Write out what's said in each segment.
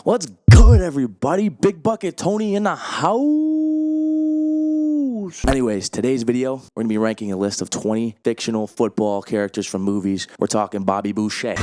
What's good, everybody? Big Bucket Tony in the house. Anyways, today's video, we're going to be ranking a list of 20 fictional football characters from movies. We're talking Bobby Boucher.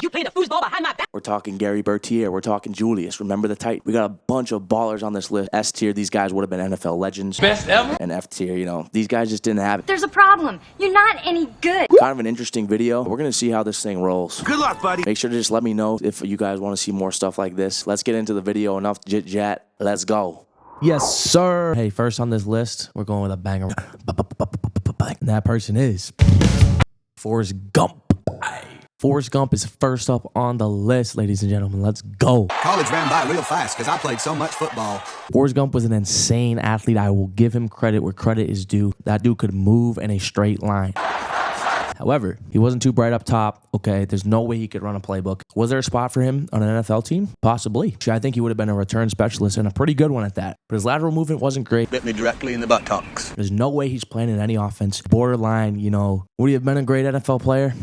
You played a foosball behind my back. We're talking Gary Bertier. We're talking Julius. Remember the Tight? We got a bunch of ballers on this list. S tier, these guys would have been NFL legends. Best ever. And F tier, you know, these guys just didn't have it. There's a problem. You're not any good. Kind of an interesting video. We're going to see how this thing rolls. Good luck, buddy. Make sure to just let me know if you guys want to see more stuff like this. Let's get into the video. Enough jit-jat. Let's go. Yes, sir. Hey, first on this list, we're going with a banger. And that person is Forrest Gump. Forrest Gump is first up on the list, ladies and gentlemen. Let's go. College ran by real fast because I played so much football. Forrest Gump was an insane athlete. I will give him credit where credit is due. That dude could move in a straight line. However, he wasn't too bright up top. Okay, there's no way he could run a playbook. Was there a spot for him on an NFL team? Possibly. I think he would have been a return specialist and a pretty good one at that. But his lateral movement wasn't great. Bit me directly in the buttocks. There's no way he's playing in any offense. Borderline, you know, would he have been a great NFL player?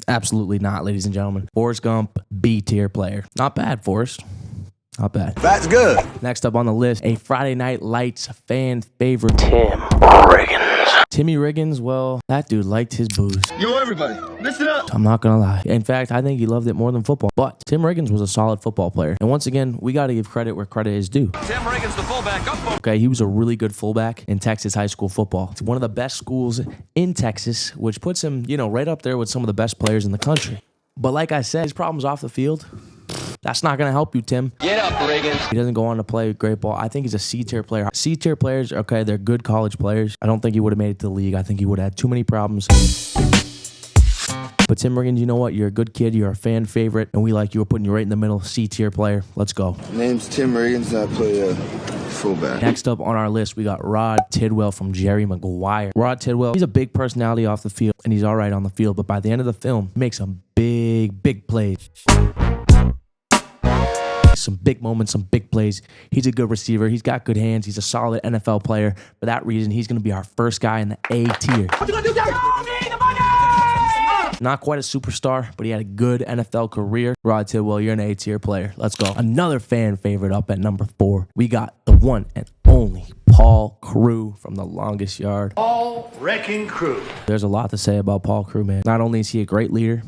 Absolutely not, ladies and gentlemen. Forrest Gump, B tier player. Not bad, Forrest. Not bad. That's good. Next up on the list, a Friday Night Lights fan favorite, Tim Riggins. Timmy Riggins, well, that dude liked his booze. Yo, everybody, listen up. I'm not gonna lie. In fact, I think he loved it more than football. But Tim Riggins was a solid football player. And once again, we got to give credit where credit is due. Tim Riggins, the fullback. Okay, he was a really good fullback in Texas high school football. It's one of the best schools in Texas, which puts him, you know, right up there with some of the best players in the country. But like I said, his problems off the field, that's not going to help you, Tim. Get up, Riggins. He doesn't go on to play great ball. I think he's a C-tier player. C-tier players, okay, they're good college players. I don't think he would have made it to the league. I think he would have had too many problems. But Tim Riggins, you know what? You're a good kid. You're a fan favorite. And we like you. We're putting you right in the middle. C-tier player. Let's go. Name's Tim Riggins. I play fullback. Next up on our list, we got Rod Tidwell from Jerry Maguire. Rod Tidwell, he's a big personality off the field, and he's all right on the field. But by the end of the film, he makes some big plays. Some big moments, some big plays. He's a good receiver. He's got good hands. He's a solid NFL player. For that reason, he's going to be our first guy in the A tier. What you gonna do, Gary? Not quite a superstar, but he had a good NFL career. Rod Tidwell, you're an A tier player. Let's go. Another fan favorite up at number 4. We got the one and only Paul Crewe from The Longest Yard. All wrecking crew. There's a lot to say about Paul Crewe, man. Not only is he a great leader,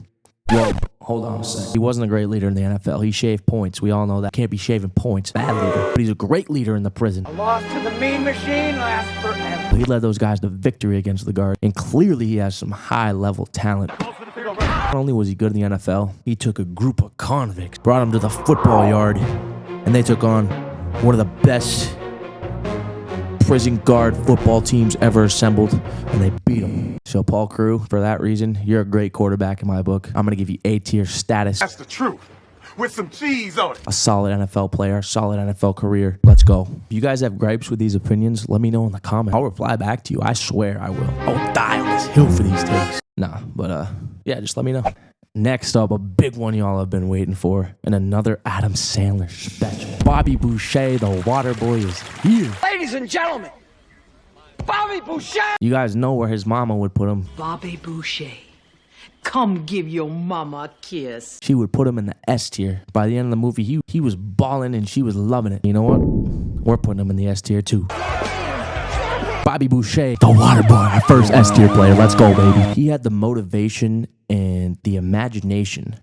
well, hold on a second. He wasn't a great leader in the NFL. He shaved points. We all know that. Can't be shaving points. Bad leader. But he's a great leader in the prison. A loss to the mean machine lasts forever. He led those guys to victory against the guard. And clearly he has some high-level talent. Not only was he good in the NFL, he took a group of convicts, brought them to the football yard, and they took on one of the best prison guard football teams ever assembled, and they beat them. So Paul Crewe, for that reason, you're a great quarterback in my book. I'm going to give you A tier status. That's the truth. With some cheese on it. A solid NFL player, solid NFL career. Let's go. If you guys have gripes with these opinions, let me know in the comments. I'll reply back to you. I swear I will. I'll die on this hill for these takes. Nah, but yeah, just let me know. Next up, a big one y'all have been waiting for, and another Adam Sandler special. Bobby Boucher, the water boy, is here. Ladies and gentlemen, Bobby Boucher. You guys know where his mama would put him. Bobby Boucher, come give your mama a kiss. She would put him in the S tier. By the end of the movie, he was balling and she was loving it. You know what? We're putting him in the S tier too. Bobby Boucher, the water boy, our first S tier player. Let's go, baby. He had the motivation and the imagination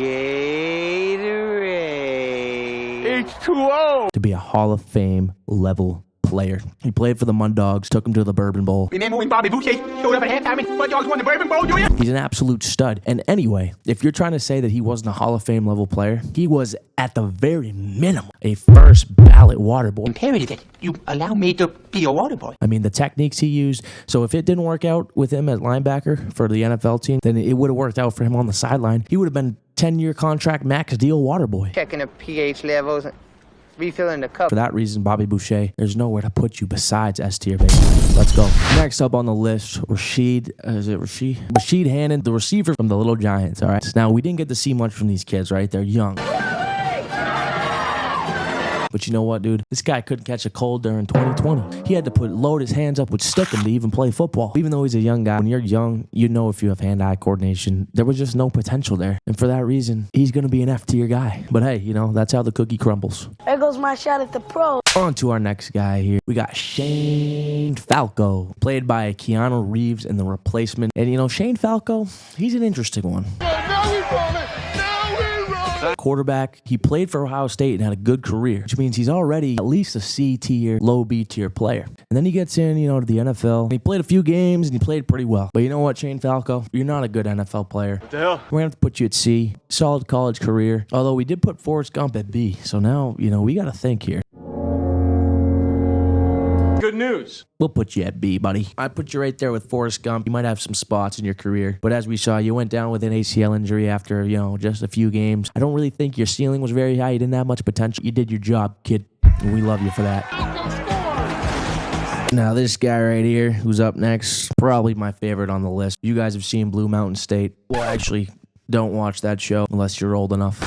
H2O. to be a Hall of Fame level player. He played for the Mundogs, took him to the Bourbon Bowl. Remember when Bobby Boucher showed up at halftime and Mundogs won the Bourbon Bowl, do you? He's an absolute stud. And anyway, if you're trying to say that he wasn't a Hall of Fame level player, he was at the very minimum a first ballot water boy. Imperative that you allow me to be a water boy. I mean, the techniques he used. So if it didn't work out with him at linebacker for the NFL team, then it would have worked out for him on the sideline. He would have been 10-year contract max deal water boy. Checking the pH levels, refilling the cup. For that reason, Bobby Boucher, there's nowhere to put you besides S tier, baby. Let's go. Next up on the list, Rashied Hannon, the receiver from the Little Giants, all right? Now, we didn't get to see much from these kids, right? They're young. But But you know what, dude? This guy couldn't catch a cold during 2020. He had to load his hands up with stickum to even play football. Even though he's a young guy, when you're young, you know if you have hand-eye coordination. There was just no potential there. And for that reason, he's going to be an F-tier guy. But hey, you know, that's how the cookie crumbles. There goes my shot at the pro. On to our next guy here. We got Shane Falco, played by Keanu Reeves in The Replacement. And you know, Shane Falco, he's an interesting one. Quarterback, he played for Ohio State and had a good career, which means he's already at least a C tier, low B tier player. And then he gets in, you know, to the NFL. And he played a few games and he played pretty well. But you know what, Shane Falco? You're not a good NFL player. What the hell? We're going to have to put you at C. Solid college career. Although we did put Forrest Gump at B. So now, you know, we got to think here. Good news. We'll put you at B, buddy. I put you right there with Forrest Gump. You might have some spots in your career, but as we saw, you went down with an ACL injury after, you know, just a few games. I don't really think your ceiling was very high. You didn't have much potential. You did your job, kid, and we love you for that. Now, this guy right here, who's up next, probably my favorite on the list. You guys have seen Blue Mountain State. Well, actually, don't watch that show unless you're old enough.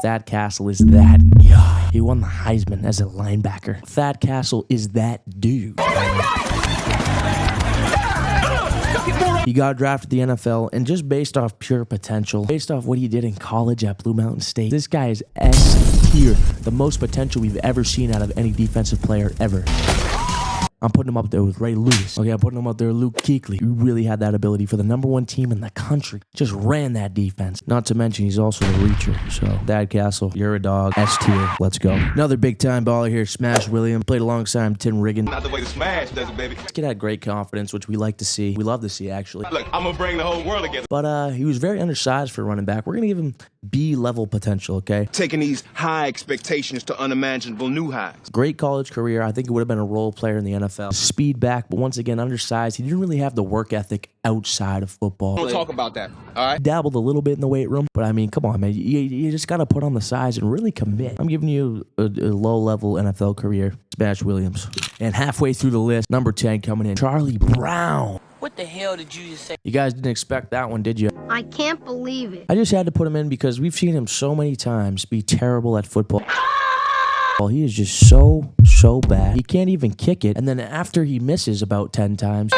Thad Castle is that guy. He won the Heisman as a linebacker. Thad Castle is that dude. He got drafted to the NFL, and just based off pure potential, based off what he did in college at Blue Mountain State, this guy is S tier, the most potential we've ever seen out of any defensive player ever. I'm putting him up there with Ray Lewis. Okay, I'm putting him up there with Luke Kuechly. He really had that ability for the #1 team in the country. Just ran that defense. Not to mention, he's also a reacher. So, Thad Castle, you're a dog. S tier. Let's go. Another big-time baller here, Smash Williams. Played alongside him, Tim Riggins. Not the way to smash does it, baby. This kid had great confidence, which we like to see. We love to see, actually. Look, I'm going to bring the whole world together. But he was very undersized for a running back. We're going to give him B-level potential, okay? Taking these high expectations to unimaginable new highs. Great college career. I think he would have been a role player in the NFL. Speed back, but once again, undersized. He didn't really have the work ethic outside of football. Don't talk about that, all right? Dabbled a little bit in the weight room, but I mean, come on, man. You just got to put on the size and really commit. I'm giving you a low-level NFL career. Smash Williams. And halfway through the list, number 10 coming in, Charlie Brown. What the hell did you just say? You guys didn't expect that one, did you? I can't believe it. I just had to put him in because we've seen him so many times be terrible at football. He is just so bad. He can't even kick it. And then after he misses about 10 times,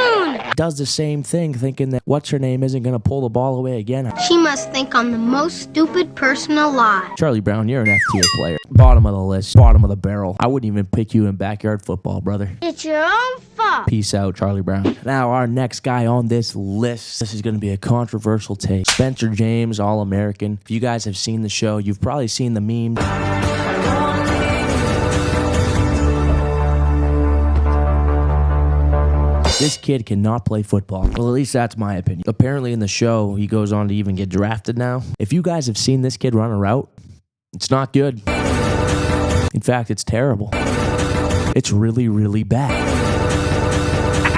does the same thing, thinking that what's-her-name isn't going to pull the ball away again. She must think I'm the most stupid person alive. Charlie Brown, you're an F-tier player. Bottom of the list, bottom of the barrel. I wouldn't even pick you in backyard football, brother. It's your own fault. Peace out, Charlie Brown. Now, our next guy on this list, this is going to be a controversial take. Spencer James, All-American. If you guys have seen the show, you've probably seen the meme. This kid cannot play football. Well, at least that's my opinion. Apparently in the show, he goes on to even get drafted now. If you guys have seen this kid run a route, it's not good. In fact, it's terrible. It's really, really bad.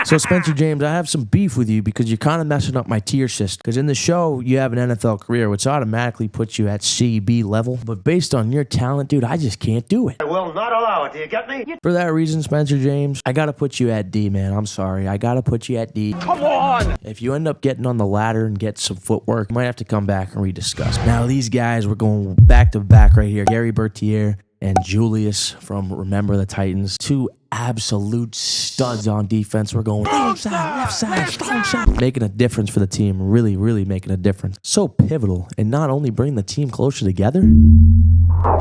So, Spencer James, I have some beef with you because you're kind of messing up my tier system. Because in the show, you have an NFL career, which automatically puts you at C, B level. But based on your talent, dude, I just can't do it. I will not allow it. Do you get me? For that reason, Spencer James, I got to put you at D, man. I'm sorry. I got to put you at D. Come on! If you end up getting on the ladder and get some footwork, you might have to come back and rediscuss. Now, these guys, we're going back to back right here. Gary Bertier and Julius from Remember the Titans. Two absolute studs on defense. We're going strong side, left side, strong side. Making a difference for the team. Really, really making a difference. So pivotal. And not only bringing the team closer together,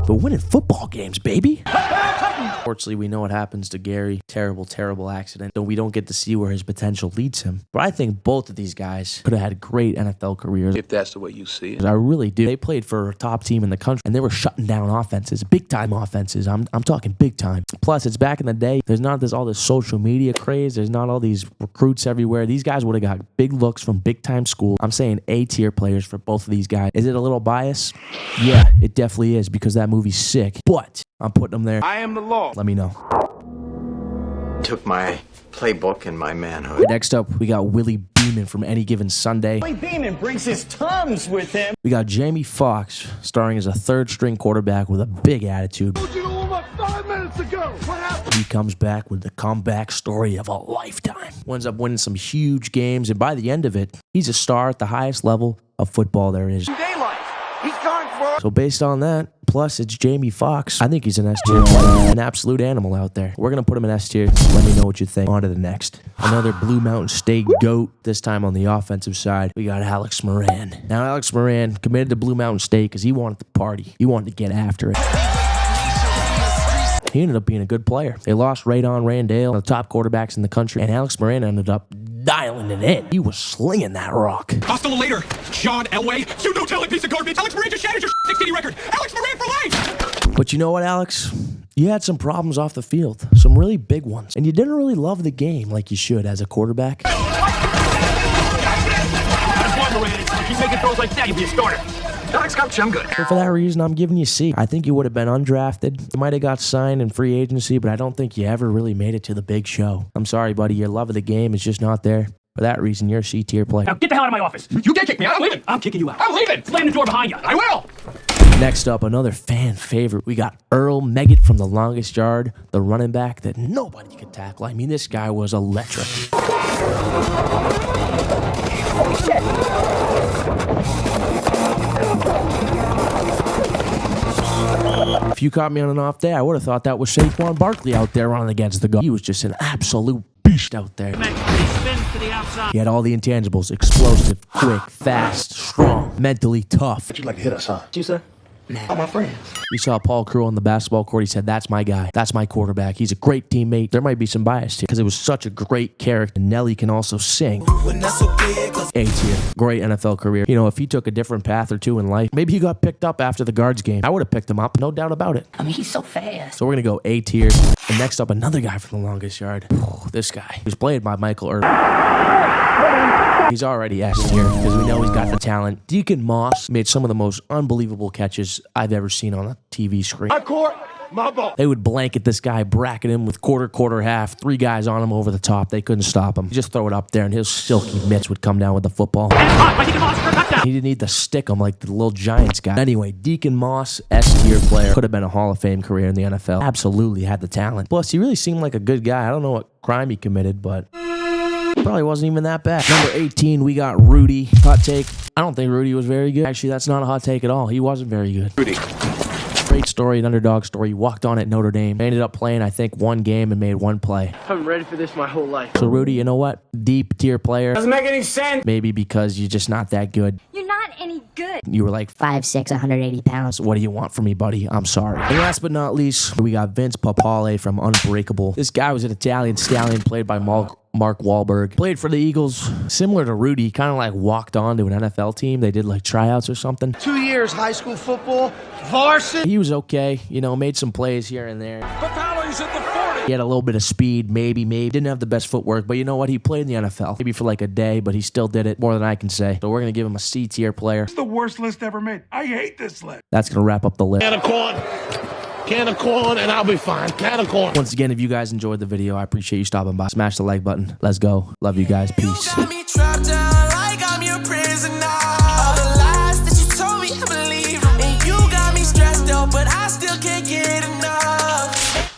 but winning football games, baby. Unfortunately, we know what happens to Gary. Terrible, terrible accident. So we don't get to see where his potential leads him. But I think both of these guys could have had great NFL careers. If that's the way you see it. I really do. They played for a top team in the country, and they were shutting down offenses, big-time offenses. I'm talking big time. Plus, it's back in the day. There's not all this social media craze. There's not all these recruits everywhere. These guys would have got big looks from big-time school. I'm saying A-tier players for both of these guys. Is it a little biased? Yeah, it definitely is because that movie's sick. But I'm putting them there. I am the law. Let me know. Took my playbook and my manhood. Next up, we got Willie Beamen from Any Given Sunday. Willie Beamen brings his Tums with him. We got Jamie Foxx starring as a third-string quarterback with a big attitude. He comes back with the comeback story of a lifetime. Ends up winning some huge games, and by the end of it, he's a star at the highest level of football there is. Daylight. He's gone for So based on that, plus it's Jamie Foxx, I think he's an S tier player, an absolute animal out there. We're gonna put him in S tier. Let me know what you think. On to the next. Another Blue Mountain State GOAT. This time on the offensive side, we got Alex Moran. Now Alex Moran committed to Blue Mountain State because he wanted to party. He wanted to get after it. He ended up being a good player. They lost Radon Randale, one of the top quarterbacks in the country, and Alex Moran ended up dialing it in. He was slinging that rock. Hostile later. John Elway, you no-telling piece of garbage. Alex Moran just shattered your 60 record. Alex Moran for life. But you know what, Alex? You had some problems off the field, some really big ones, and you didn't really love the game like you should as a quarterback. That's why Moran, if you making throws like that, you'd be a starter. Alex Gump, I'm good. So for that reason, I'm giving you C. I think you would have been undrafted. You might have got signed in free agency, but I don't think you ever really made it to the big show. I'm sorry, buddy. Your love of the game is just not there. For that reason, you're a C tier player. Now get the hell out of my office. You can't kick me out. I'm leaving. I'm kicking you out. I'm leaving. Slam the door behind you. I will. Next up, another fan favorite. We got Earl Meggett from the longest yard, the running back that nobody could tackle. I mean, this guy was electric. If you caught me on an off day, I would have thought that was Saquon Barkley out there running against the guard. He was just an absolute beast out there. He had all the intangibles: explosive, quick, fast, strong, mentally tough. You'd like to hit us, huh? You, sir? All my friends. We saw Paul Crewe on the basketball court. He said, "That's my guy. That's my quarterback. He's a great teammate." There might be some bias here because it was such a great character. Nelly can also sing. A tier. Great NFL career. You know, if he took a different path or two in life, maybe he got picked up after the guards game. I would have picked him up. No doubt about it. I mean, he's so fast. So we're going to go A tier. And next up, another guy from the longest yard. This guy. He was played by Michael Irvin. He's already S tier because we know he's got the talent. Deacon Moss made some of the most unbelievable catches I've ever seen on a TV screen. My court, my ball. They would blanket this guy, bracket him with quarter, half, 3 guys on him over the top. They couldn't stop him. Just throw it up there, and his silky mitts would come down with the football. He didn't need to stick him like the little Giants guy. Anyway, Deacon Moss, S tier player. Could have been a Hall of Fame career in the NFL. Absolutely had the talent. Plus, he really seemed like a good guy. I don't know what crime he committed, but probably wasn't even that bad. Number 18, we got Rudy. Hot take. I don't think Rudy was very good. Actually, that's not a hot take at all. He wasn't very good. Rudy. Great story, an underdog story. He walked on at Notre Dame. Ended up playing, I think, 1 game and made 1 play. I've been ready for this my whole life. So, Rudy, you know what? Deep tier player. Doesn't make any sense. Maybe because you're just not that good. You're not any good. You were like 5'6", 180 pounds. What do you want from me, buddy? I'm sorry. And last but not least, we got Vince Papale from Unbreakable. This guy was an Italian stallion played by Mark Wahlberg. Played for the Eagles. Similar to Rudy, kind of like walked on to an NFL team. They did like tryouts or something. 2 years high school football, varsity. He was okay. You know, made some plays here and there. Papale's at the 40. He had a little bit of speed, maybe. Didn't have the best footwork, but you know what? He played in the NFL. Maybe for like a day, but he still did it more than I can say. So we're going to give him a C tier player. It's the worst list ever made. I hate this list. That's going to wrap up the list. Can of corn, and I'll be fine. Can of corn. Once again, if you guys enjoyed the video, I appreciate you stopping by. Smash the like button. Let's go. Love you guys. Peace.